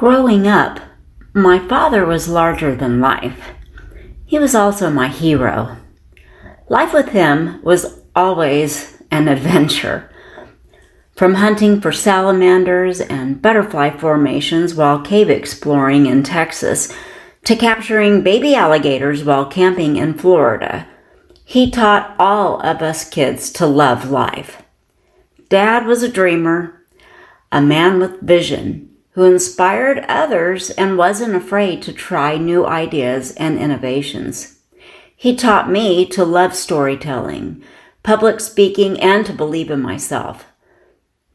Growing up, my father was larger than life. He was also my hero. Life with him was always an adventure. From hunting for salamanders and butterfly formations while cave exploring in Texas, to capturing baby alligators while camping in Florida, he taught all of us kids to love life. Dad was a dreamer, a man with vision, who inspired others and wasn't afraid to try new ideas and innovations. He taught me to love storytelling, public speaking, and to believe in myself.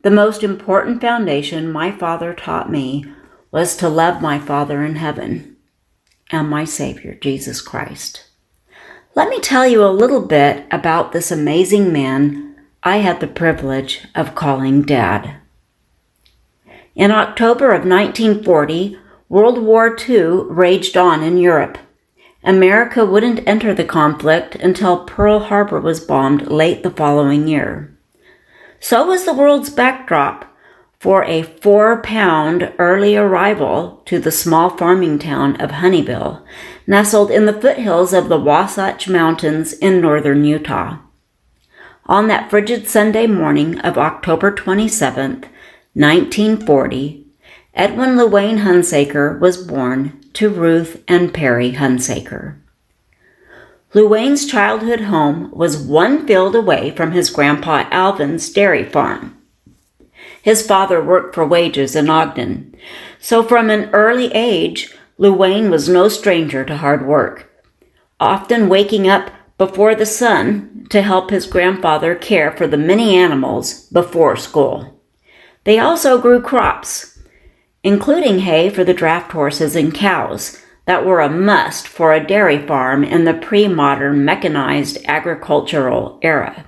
The most important foundation my father taught me was to love my Father in heaven and my Savior, Jesus Christ. Let me tell you a little bit about this amazing man I had the privilege of calling Dad. In October of 1940, World War II raged on in Europe. America wouldn't enter the conflict until Pearl Harbor was bombed late the following year. So was the world's backdrop for a 4-pound early arrival to the small farming town of Honeyville, nestled in the foothills of the Wasatch Mountains in northern Utah. On that frigid Sunday morning of October 27th, 1940, Edwin Luaine Hunsaker was born to Ruth and Perry Hunsaker. Luaine's childhood home was one field away from his grandpa Alvin's dairy farm. His father worked for wages in Ogden, so from an early age, Luaine was no stranger to hard work, often waking up before the sun to help his grandfather care for the many animals before school. They also grew crops, including hay for the draft horses and cows that were a must for a dairy farm in the pre-modern mechanized agricultural era.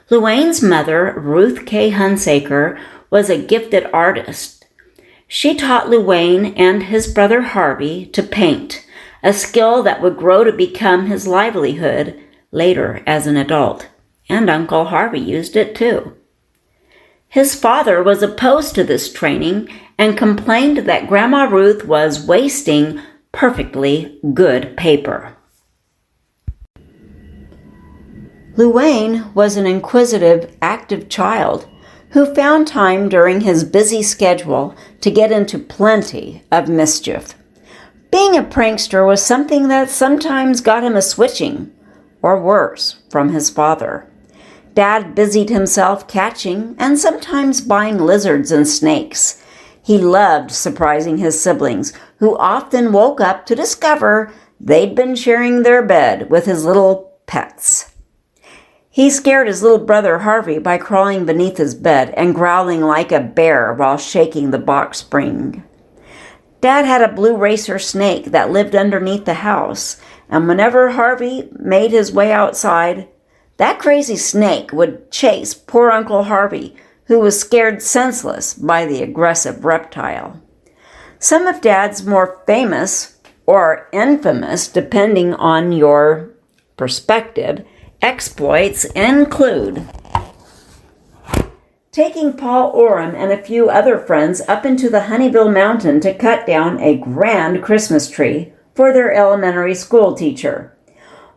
Luaine's mother, Ruth K. Hunsaker, was a gifted artist. She taught Luaine and his brother Harvey to paint, a skill that would grow to become his livelihood later as an adult, and Uncle Harvey used it too. His father was opposed to this training and complained that Grandma Ruth was wasting perfectly good paper. Luaine was an inquisitive, active child who found time during his busy schedule to get into plenty of mischief. Being a prankster was something that sometimes got him a switching, or worse, from his father. Dad busied himself catching and sometimes buying lizards and snakes. He loved surprising his siblings, who often woke up to discover they'd been sharing their bed with his little pets. He scared his little brother Harvey by crawling beneath his bed and growling like a bear while shaking the box spring. Dad had a blue racer snake that lived underneath the house, and whenever Harvey made his way outside, that crazy snake would chase poor Uncle Harvey, who was scared senseless by the aggressive reptile. Some of Dad's more famous, or infamous, depending on your perspective, exploits include taking Paul Oram and a few other friends up into the Honeyville Mountain to cut down a grand Christmas tree for their elementary school teacher.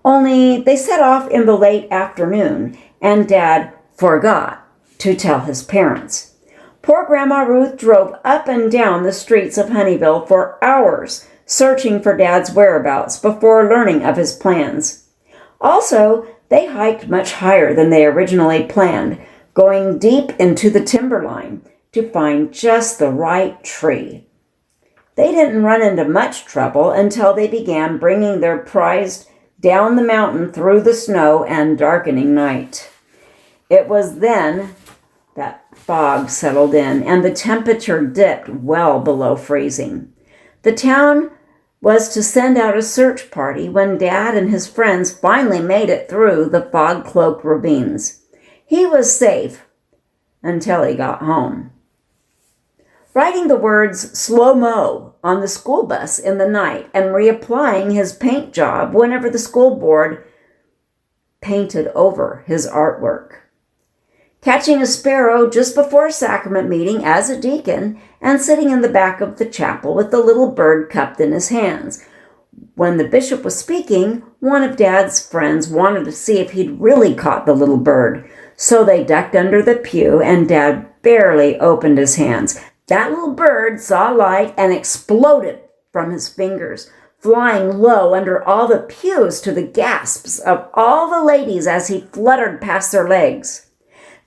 Only they set off in the late afternoon, and Dad forgot to tell his parents. Poor Grandma Ruth drove up and down the streets of Honeyville for hours, searching for Dad's whereabouts before learning of his plans. Also, they hiked much higher than they originally planned, going deep into the timberline to find just the right tree. They didn't run into much trouble until they began bringing their prize down the mountain through the snow and darkening night. It was then that fog settled in and the temperature dipped well below freezing. The town was to send out a search party when Dad and his friends finally made it through the fog-cloaked ravines. He was safe until he got home. Writing the words slow-mo on the school bus in the night and reapplying his paint job whenever the school board painted over his artwork. catching a sparrow just before sacrament meeting as a deacon and sitting in the back of the chapel with the little bird cupped in his hands. When the bishop was speaking, one of Dad's friends wanted to see if he'd really caught the little bird, so they ducked under the pew and Dad barely opened his hands. That little bird saw light and exploded from his fingers, flying low under all the pews to the gasps of all the ladies as he fluttered past their legs.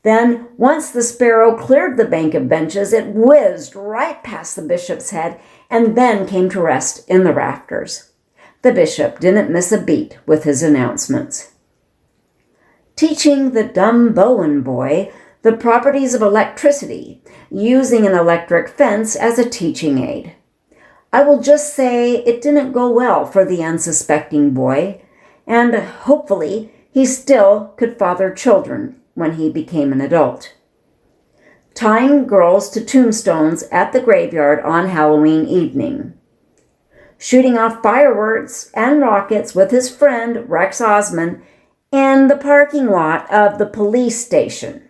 Then, once the sparrow cleared the bank of benches, it whizzed right past the bishop's head and then came to rest in the rafters. The bishop didn't miss a beat with his announcements. Teaching the dumb Bowen boy the properties of electricity, using an electric fence as a teaching aid. I will just say it didn't go well for the unsuspecting boy, and hopefully he still could father children when he became an adult. Tying girls to tombstones at the graveyard on Halloween evening. Shooting off fireworks and rockets with his friend Rex Osman in the parking lot of the police station.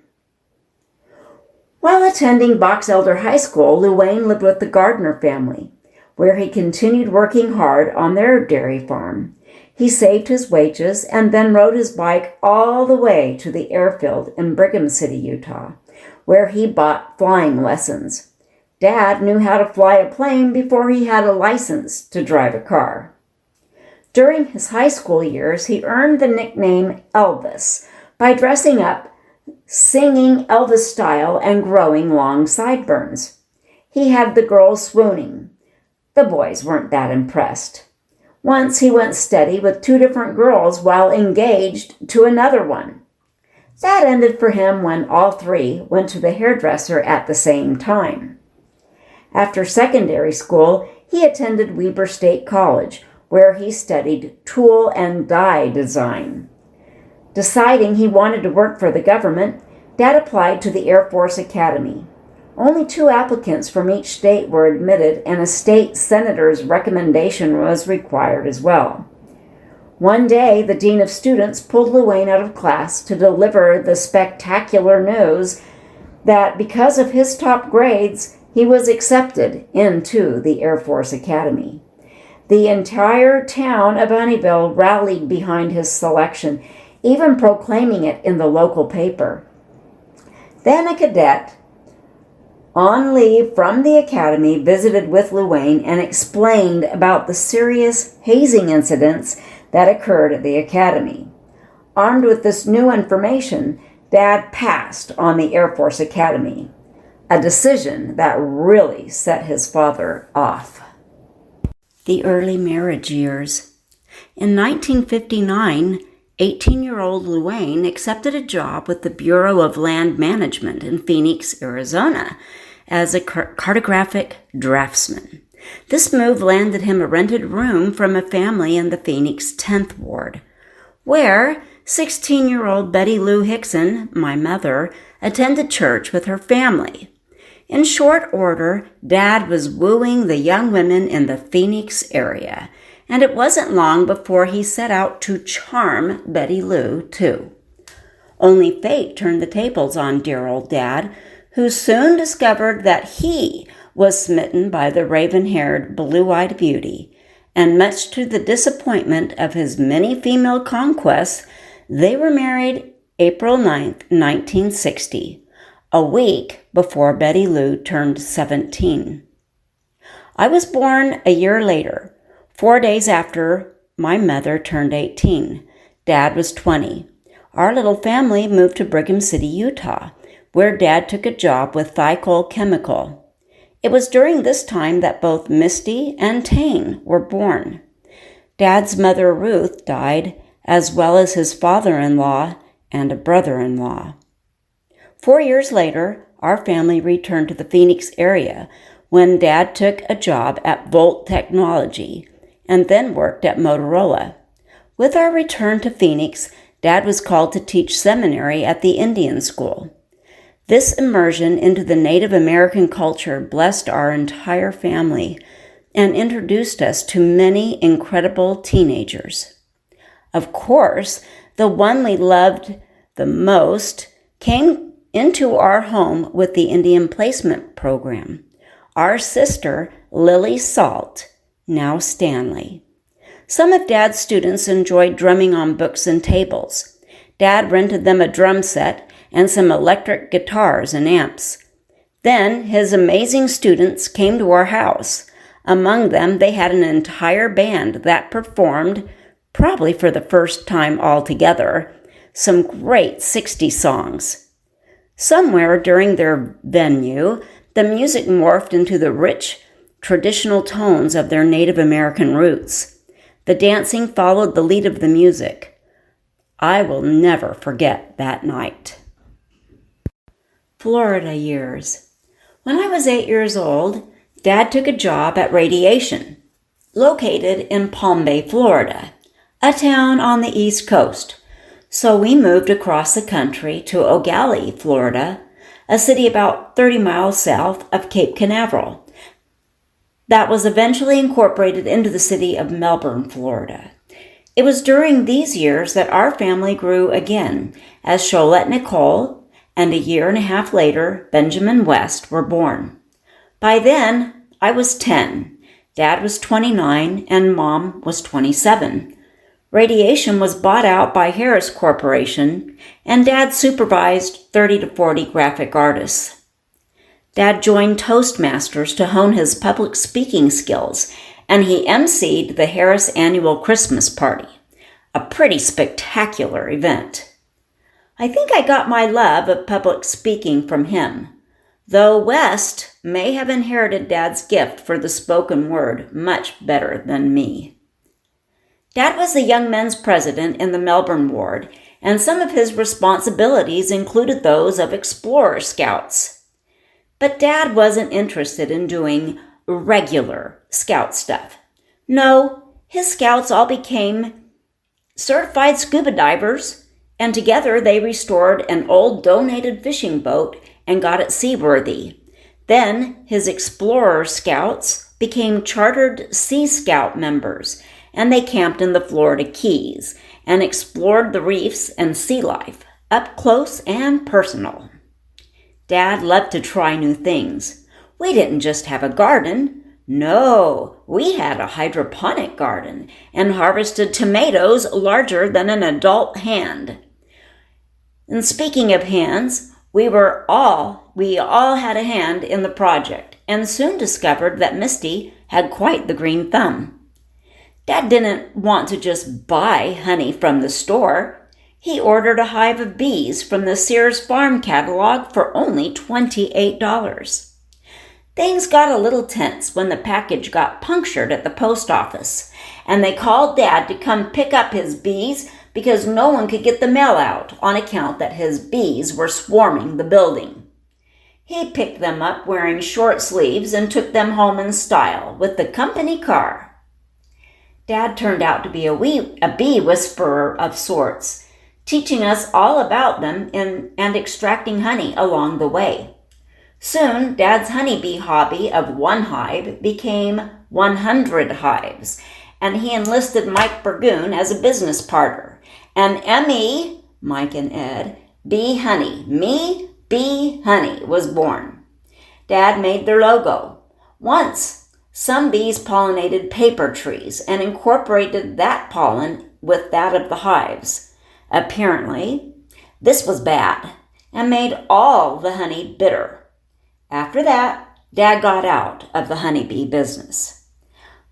While attending Box Elder High School, Luaine lived with the Gardner family, where he continued working hard on their dairy farm. He saved his wages and then rode his bike all the way to the airfield in Brigham City, Utah, where he bought flying lessons. Dad knew how to fly a plane before he had a license to drive a car. During his high school years, he earned the nickname Elvis by dressing up, singing Elvis style, and growing long sideburns. He had the girls swooning. The boys weren't that impressed. Once he went steady with 2 different girls while engaged to another one. That ended for him when all 3 went to the hairdresser at the same time. After secondary school, he attended Weber State College, where he studied tool and die design. Deciding he wanted to work for the government, Dad applied to the Air Force Academy. Only 2 applicants from each state were admitted, and a state senator's recommendation was required as well. One day, the dean of students pulled Luaine out of class to deliver the spectacular news that because of his top grades, he was accepted into the Air Force Academy. The entire town of Honeyville rallied behind his selection, even proclaiming it in the local paper. Then a cadet, on leave from the academy, visited with Luaine and explained about the serious hazing incidents that occurred at the academy. Armed with this new information, Dad passed on the Air Force Academy, a decision that really set his father off. The early marriage years. In 1959, 18-year-old Luaine accepted a job with the Bureau of Land Management in Phoenix, Arizona, as a cartographic draftsman. This move landed him a rented room from a family in the Phoenix 10th Ward, where 16-year-old Betty Lou Hickson, my mother, attended church with her family. In short order, Dad was wooing the young women in the Phoenix area, and it wasn't long before he set out to charm Betty Lou, too. Only fate turned the tables on dear old Dad, who soon discovered that he was smitten by the raven-haired, blue-eyed beauty, and much to the disappointment of his many female conquests, they were married April 9th, 1960, a week before Betty Lou turned 17. I was born a year later, 4 days after my mother turned 18. Dad was 20. Our little family moved to Brigham City, Utah, where Dad took a job with Thiokol Chemical. It was during this time that both Misty and Tane were born. Dad's mother, Ruth, died, as well as his father-in-law and a brother-in-law. 4 years later, our family returned to the Phoenix area when Dad took a job at Volt Technology and then worked at Motorola. With our return to Phoenix, Dad was called to teach seminary at the Indian School. This immersion into the Native American culture blessed our entire family and introduced us to many incredible teenagers. Of course, the one we loved the most came into our home with the Indian Placement Program. Our sister, Lily Salt, now Stanley. Some of Dad's students enjoyed drumming on books and tables. Dad rented them a drum set and some electric guitars and amps. Then his amazing students came to our house. Among them, they had an entire band that performed, probably for the first time altogether, some great 60s songs. Somewhere during their venue, the music morphed into the rich, traditional tones of their Native American roots. The dancing followed the lead of the music. I will never forget that night. Florida years. When I was 8 years old, Dad took a job at Radiation, located in Palm Bay, Florida, a town on the East Coast. So we moved across the country to Ogallie, Florida, a city about 30 miles south of Cape Canaveral that was eventually incorporated into the city of Melbourne, Florida. It was during these years that our family grew again, as Sholette Nicole and a year and a half later, Benjamin West were born. By then, I was 10. Dad was 29 and Mom was 27. Radiation was bought out by Harris Corporation, and Dad supervised 30 to 40 graphic artists. Dad joined Toastmasters to hone his public speaking skills, and he emceed the Harris Annual Christmas Party, a pretty spectacular event. I think I got my love of public speaking from him, though West may have inherited Dad's gift for the spoken word much better than me. Dad was the Young Men's president in the Melbourne ward, and some of his responsibilities included those of Explorer Scouts. But Dad wasn't interested in doing regular Scout stuff. No, his Scouts all became certified scuba divers, and together they restored an old donated fishing boat and got it seaworthy. Then his Explorer Scouts became chartered Sea Scout members, and they camped in the Florida Keys and explored the reefs and sea life, up close and personal. Dad loved to try new things. We didn't just have a garden. No, we had a hydroponic garden and harvested tomatoes larger than an adult hand. And speaking of hands, we all had a hand in the project and soon discovered that Misty had quite the green thumb. Dad didn't want to just buy honey from the store. He ordered a hive of bees from the Sears Farm catalog for only $28. Things got a little tense when the package got punctured at the post office, and they called Dad to come pick up his bees because no one could get the mail out on account that his bees were swarming the building. He picked them up wearing short sleeves and took them home in style with the company car. Dad turned out to be a bee whisperer of sorts, teaching us all about them and extracting honey along the way. Soon, Dad's honeybee hobby of one hive became 100 hives, and he enlisted Mike Burgoon as a business partner. And M.E., Mike and Ed, Bee Honey, Me, Bee Honey was born. Dad made their logo. Once, some bees pollinated paper trees and incorporated that pollen with that of the hives. Apparently, this was bad and made all the honey bitter. After that, Dad got out of the honeybee business.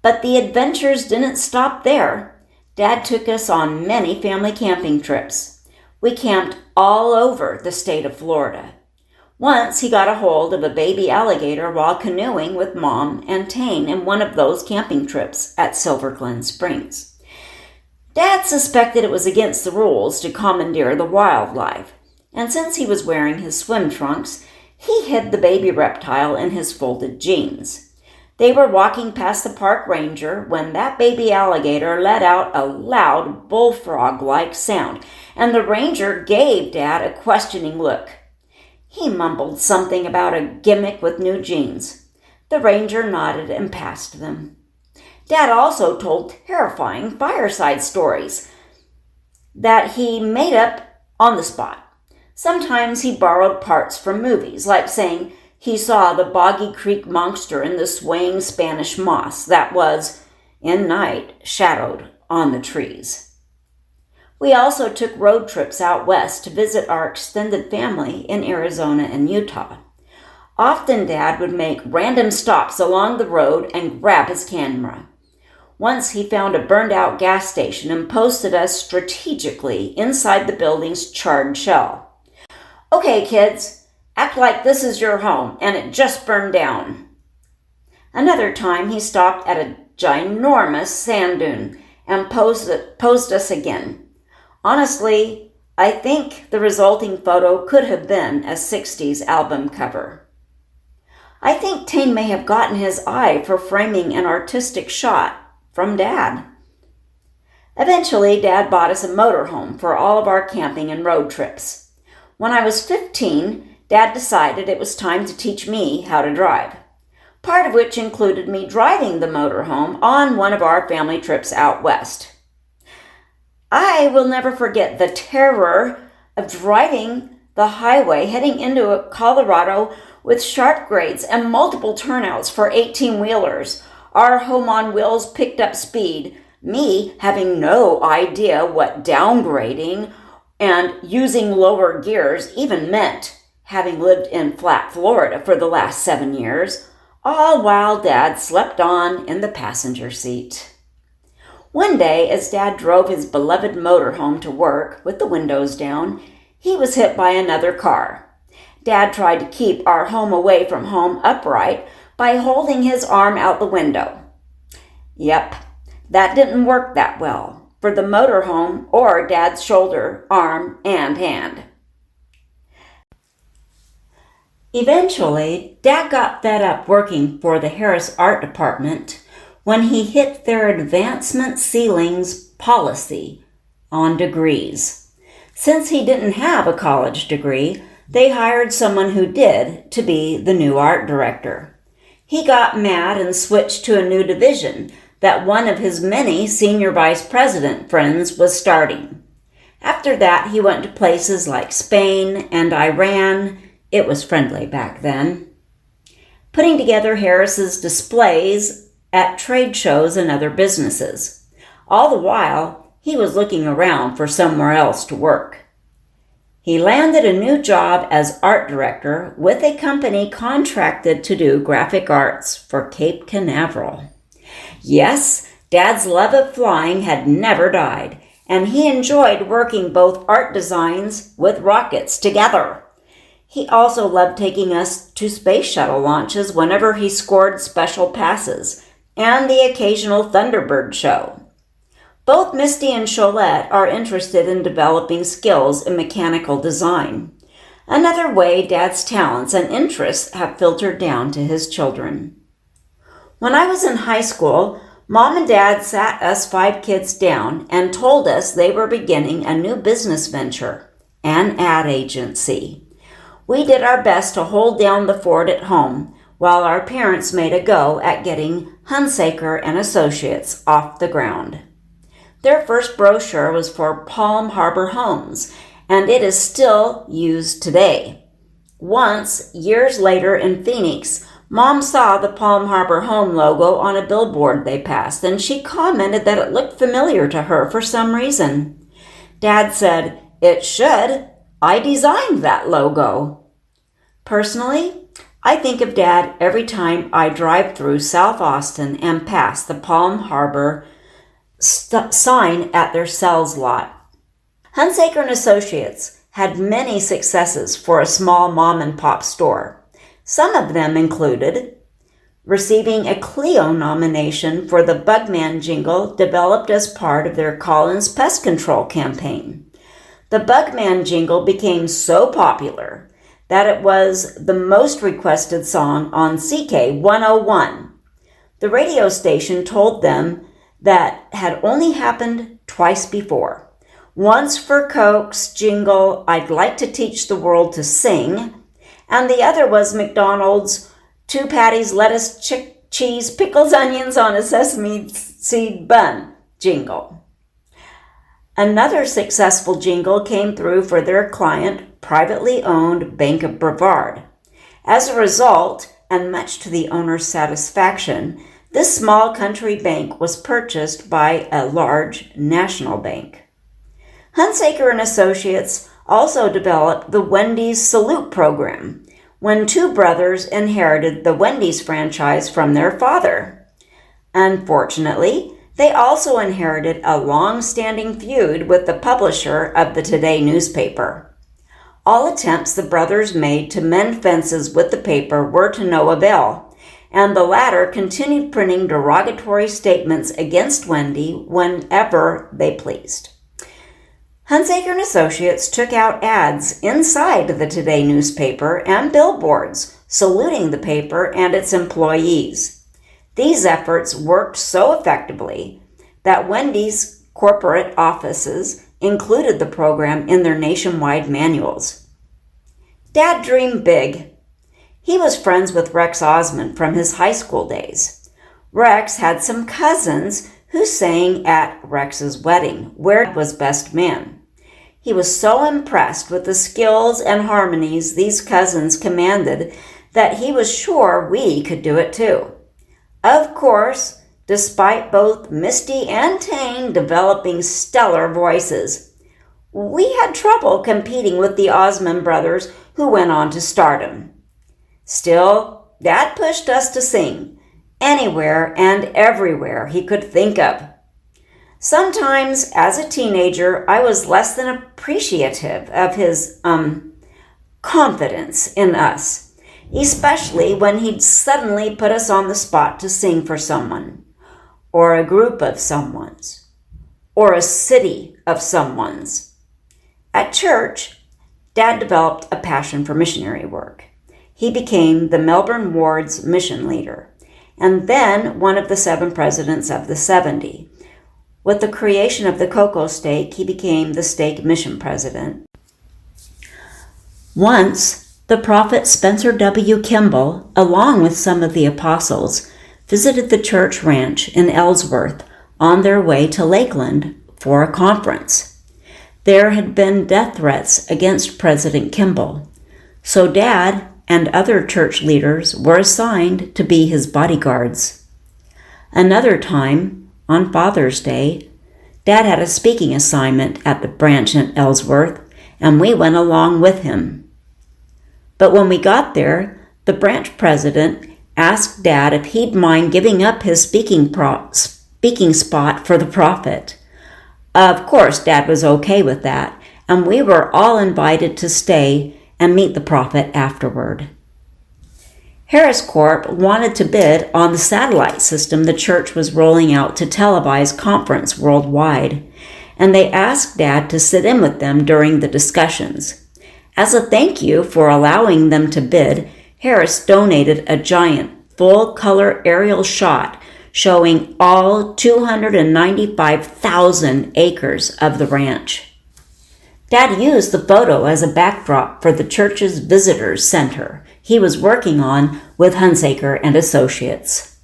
But the adventures didn't stop there. Dad took us on many family camping trips. We camped all over the state of Florida. Once he got a hold of a baby alligator while canoeing with Mom and Tane in one of those camping trips at Silver Glen Springs. Dad suspected it was against the rules to commandeer the wildlife, and since he was wearing his swim trunks, he hid the baby reptile in his folded jeans. They were walking past the park ranger when that baby alligator let out a loud bullfrog-like sound, and the ranger gave Dad a questioning look. He mumbled something about a gimmick with new jeans. The ranger nodded and passed them. Dad also told terrifying fireside stories that he made up on the spot. Sometimes he borrowed parts from movies, like saying he saw the Boggy Creek monster in the swaying Spanish moss that was, in night, shadowed on the trees. We also took road trips out west to visit our extended family in Arizona and Utah. Often Dad would make random stops along the road and grab his camera. Once he found a burned-out gas station and posted us strategically inside the building's charred shell. "Okay, kids, act like this is your home and it just burned down." Another time he stopped at a ginormous sand dune and posed us again. Honestly, I think the resulting photo could have been a 60s album cover. I think Tane may have gotten his eye for framing an artistic shot from Dad. Eventually, Dad bought us a motorhome for all of our camping and road trips. When I was 15, Dad decided it was time to teach me how to drive, part of which included me driving the motorhome on one of our family trips out west. I will never forget the terror of driving the highway heading into Colorado with sharp grades and multiple turnouts for 18-wheelers. Our home on wheels picked up speed, me having no idea what downgrading and using lower gears even meant, having lived in flat Florida for the last 7 years, all while Dad slept on in the passenger seat. One day, as Dad drove his beloved motorhome to work with the windows down, he was hit by another car. Dad tried to keep our home away from home upright by holding his arm out the window. Yep, that didn't work that well for the motorhome or Dad's shoulder, arm, and hand. Eventually, Dad got fed up working for the Harris Art Department when he hit their advancement ceilings policy on degrees. Since he didn't have a college degree, they hired someone who did to be the new art director. He got mad and switched to a new division that one of his many senior vice president friends was starting. After that, he went to places like Spain and Iran. It was friendly back then. Putting together Harris's displays at trade shows and other businesses. All the while, he was looking around for somewhere else to work. He landed a new job as art director with a company contracted to do graphic arts for Cape Canaveral. Yes, Dad's love of flying had never died, and he enjoyed working both art designs with rockets together. He also loved taking us to space shuttle launches whenever he scored special passes, and the occasional Thunderbird show. Both Misty and Cholette are interested in developing skills in mechanical design, another way Dad's talents and interests have filtered down to his children. When I was in high school, Mom and Dad sat us 5 kids down and told us they were beginning a new business venture, an ad agency. We did our best to hold down the fort at home, while our parents made a go at getting Hunsaker and Associates off the ground. Their first brochure was for Palm Harbor Homes, and it is still used today. Once, years later in Phoenix, Mom saw the Palm Harbor Home logo on a billboard they passed, and she commented that it looked familiar to her for some reason. Dad said, "It should. I designed that logo." Personally, I think of Dad every time I drive through South Austin and pass the Palm Harbor sign at their sales lot. Hunsaker and Associates had many successes for a small mom-and-pop store. Some of them included receiving a Clio nomination for the Bugman jingle developed as part of their Collins pest control campaign. The Bugman jingle became so popular that it was the most requested song on CK 101. The radio station told them that had only happened twice before. Once for Coke's jingle, "I'd like to teach the world to sing," and the other was McDonald's 2 patties, lettuce, cheese, pickles, onions on a sesame seed bun jingle. Another successful jingle came through for their client, privately owned Bank of Brevard. As a result, and much to the owner's satisfaction, this small country bank was purchased by a large national bank. Hunsaker and Associates also developed the Wendy's Salute program when two brothers inherited the Wendy's franchise from their father. Unfortunately, they also inherited a long-standing feud with the publisher of the Today newspaper. All attempts the brothers made to mend fences with the paper were to no avail, and the latter continued printing derogatory statements against Wendy whenever they pleased. Hunsaker and Associates took out ads inside the Today newspaper and billboards saluting the paper and its employees. These efforts worked so effectively that Wendy's corporate offices included the program in their nationwide manuals. Dad dreamed big. He was friends with Rex Osmond from his high school days. Rex had some cousins who sang at Rex's wedding, where Dad was best man. He was so impressed with the skills and harmonies these cousins commanded that he was sure we could do it too. Of course, despite both Misty and Tane developing stellar voices, we had trouble competing with the Osmond brothers who went on to stardom. Still, Dad pushed us to sing anywhere and everywhere he could think of. Sometimes, as a teenager, I was less than appreciative of his confidence in us, especially when he'd suddenly put us on the spot to sing for someone, or a group of someones, or a city of someones. At church, Dad developed a passion for missionary work. He became the Melbourne Ward's mission leader, and then one of the 7 presidents of the 70. With the creation of the Cocoa Stake, he became the stake mission president. Once, the prophet Spencer W. Kimball, along with some of the apostles, visited the church ranch in Ellsworth on their way to Lakeland for a conference. There had been death threats against President Kimball, so Dad and other church leaders were assigned to be his bodyguards. Another time, on Father's Day, Dad had a speaking assignment at the branch in Ellsworth, and we went along with him. But when we got there, the branch president asked Dad if he'd mind giving up his speaking spot for the prophet. Of course, Dad was okay with that, and we were all invited to stay and meet the prophet afterward. Harris Corp wanted to bid on the satellite system the church was rolling out to televise conference worldwide, and they asked Dad to sit in with them during the discussions. As a thank you for allowing them to bid, Harris donated a giant, full-color aerial shot showing all 295,000 acres of the ranch. Dad used the photo as a backdrop for the church's visitors center he was working on with Hunsaker and Associates.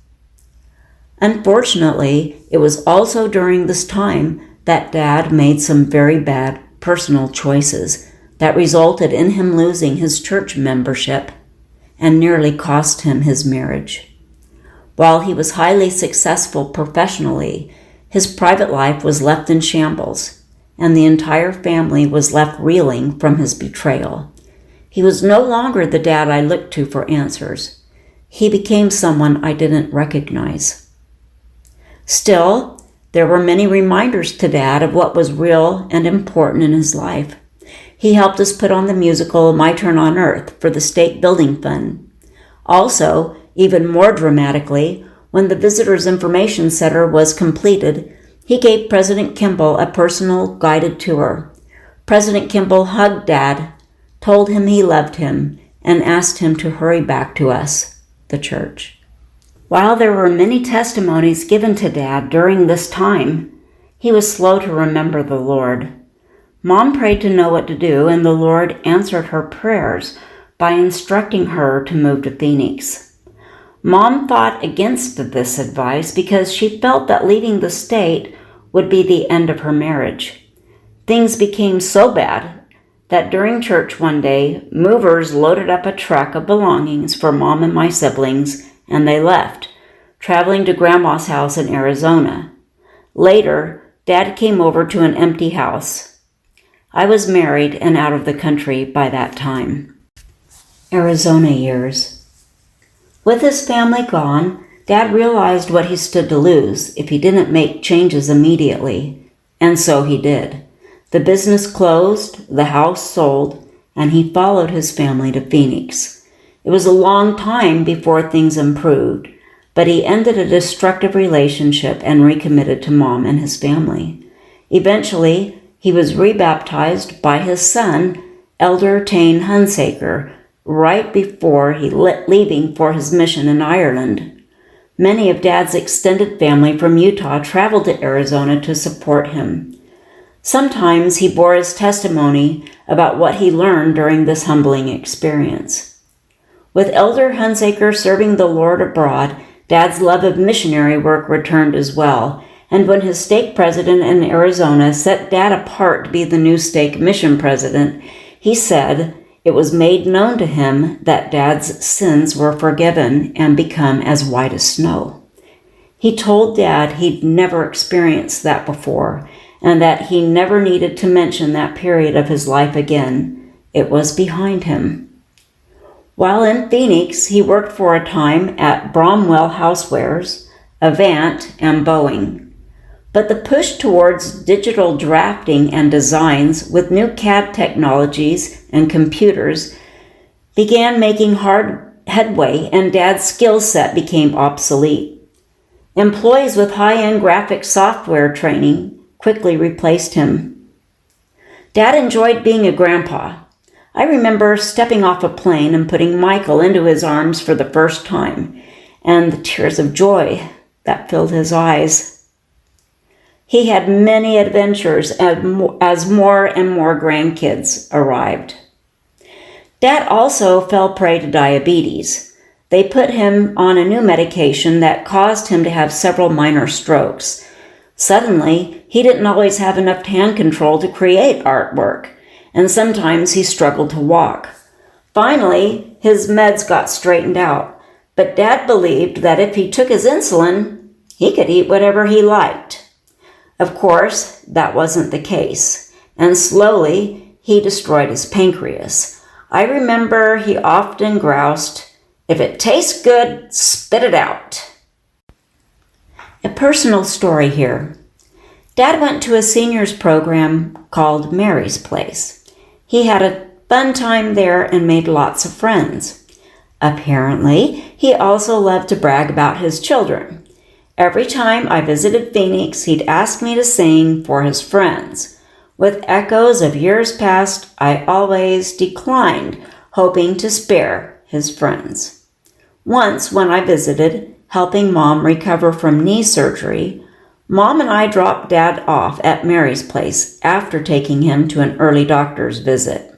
Unfortunately, it was also during this time that Dad made some very bad personal choices that resulted in him losing his church membership and nearly cost him his marriage. While he was highly successful professionally, his private life was left in shambles, and the entire family was left reeling from his betrayal. He was no longer the dad I looked to for answers. He became someone I didn't recognize. Still, there were many reminders to Dad of what was real and important in his life. He helped us put on the musical My Turn on Earth for the State Building Fund. Also, even more dramatically, when the Visitors Information Center was completed, he gave President Kimball a personal guided tour. President Kimball hugged Dad, told him he loved him, and asked him to hurry back to us, the church. While there were many testimonies given to Dad during this time, he was slow to remember the Lord. Mom prayed to know what to do, and the Lord answered her prayers by instructing her to move to Phoenix. Mom fought against this advice because she felt that leaving the state would be the end of her marriage. Things became so bad that during church one day, movers loaded up a truck of belongings for Mom and my siblings, and they left, traveling to Grandma's house in Arizona. Later, Dad came over to an empty house. I was married and out of the country by that time. Arizona years. With his family gone, Dad realized what he stood to lose if he didn't make changes immediately, and so he did. The business closed, the house sold, and he followed his family to Phoenix. It was a long time before things improved, but he ended a destructive relationship and recommitted to Mom and his family. Eventually, he was rebaptized by his son, Edwin Luaine Hunsaker, right before leaving for his mission in Ireland. Many of Dad's extended family from Utah traveled to Arizona to support him. Sometimes he bore his testimony about what he learned during this humbling experience. With Elder Hunsaker serving the Lord abroad, Dad's love of missionary work returned as well, and when his stake president in Arizona set Dad apart to be the new stake mission president, he said it was made known to him that Dad's sins were forgiven and become as white as snow. He told Dad he'd never experienced that before, and that he never needed to mention that period of his life again. It was behind him. While in Phoenix, he worked for a time at Bromwell Housewares, Avant, and Boeing. But the push towards digital drafting and designs with new CAD technologies and computers began making hard headway, and Dad's skill set became obsolete. Employees with high-end graphic software training quickly replaced him. Dad enjoyed being a grandpa. I remember stepping off a plane and putting Michael into his arms for the first time, and the tears of joy that filled his eyes. He had many adventures as more and more grandkids arrived. Dad also fell prey to diabetes. They put him on a new medication that caused him to have several minor strokes. Suddenly, he didn't always have enough hand control to create artwork, and sometimes he struggled to walk. Finally, his meds got straightened out, but Dad believed that if he took his insulin, he could eat whatever he liked. Of course, that wasn't the case, and slowly he destroyed his pancreas. I remember he often groused, "If it tastes good, spit it out." A personal story here. Dad went to a seniors program called Mary's Place. He had a fun time there and made lots of friends. Apparently, he also loved to brag about his children. Every time I visited Phoenix, he'd ask me to sing for his friends. With echoes of years past, I always declined, hoping to spare his friends. Once, when I visited, helping Mom recover from knee surgery, Mom and I dropped Dad off at Mary's Place after taking him to an early doctor's visit.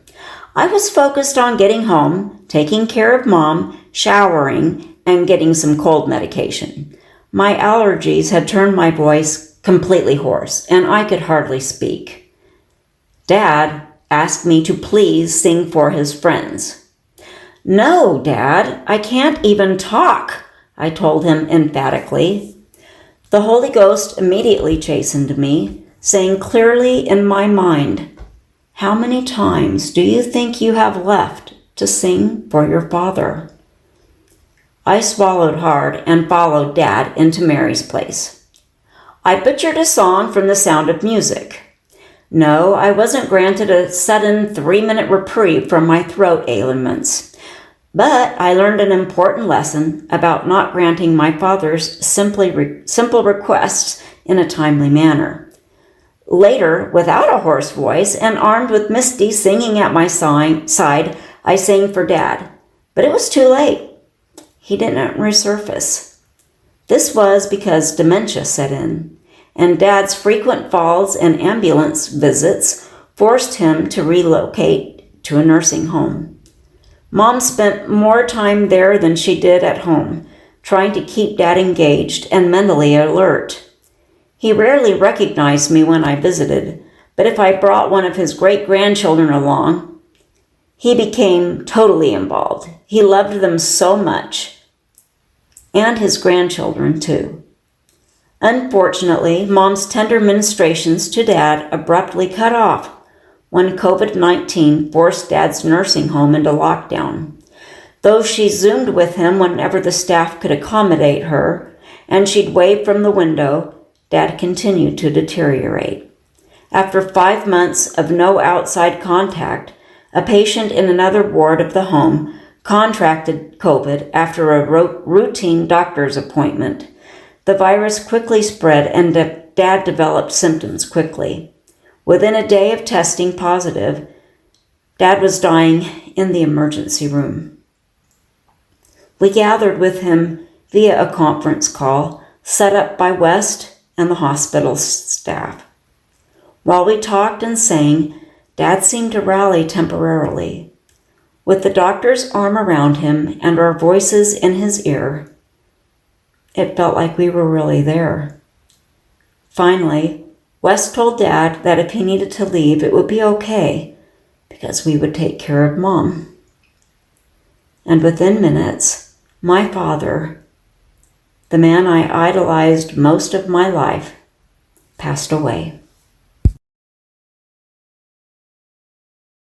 I was focused on getting home, taking care of Mom, showering, and getting some cold medication. My allergies had turned my voice completely hoarse, and I could hardly speak. Dad asked me to please sing for his friends. "No, Dad, I can't even talk," I told him emphatically. The Holy Ghost immediately chastened me, saying clearly in my mind, "How many times do you think you have left to sing for your Father?" I swallowed hard and followed Dad into Mary's Place. I butchered a song from The Sound of Music. No, I wasn't granted a sudden 3-minute reprieve from my throat ailments. But I learned an important lesson about not granting my father's simple requests in a timely manner. Later, without a hoarse voice and armed with Misty singing at my side, I sang for Dad. But it was too late. He didn't resurface. This was because dementia set in, and Dad's frequent falls and ambulance visits forced him to relocate to a nursing home. Mom spent more time there than she did at home, trying to keep Dad engaged and mentally alert. He rarely recognized me when I visited, but if I brought one of his great-grandchildren along, he became totally involved. He loved them so much, and his grandchildren too. Unfortunately, Mom's tender ministrations to Dad abruptly cut off when COVID-19 forced Dad's nursing home into lockdown. Though she Zoomed with him whenever the staff could accommodate her, and she'd wave from the window, Dad continued to deteriorate. After 5 months of no outside contact, a patient in another ward of the home contracted COVID after a routine doctor's appointment. The virus quickly spread and Dad developed symptoms quickly. Within a day of testing positive, Dad was dying in the emergency room. We gathered with him via a conference call set up by West and the hospital staff. While we talked and sang, Dad seemed to rally temporarily. With the doctor's arm around him and our voices in his ear, it felt like we were really there. Finally, Wes told Dad that if he needed to leave, it would be okay because we would take care of Mom. And within minutes, my father, the man I idolized most of my life, passed away.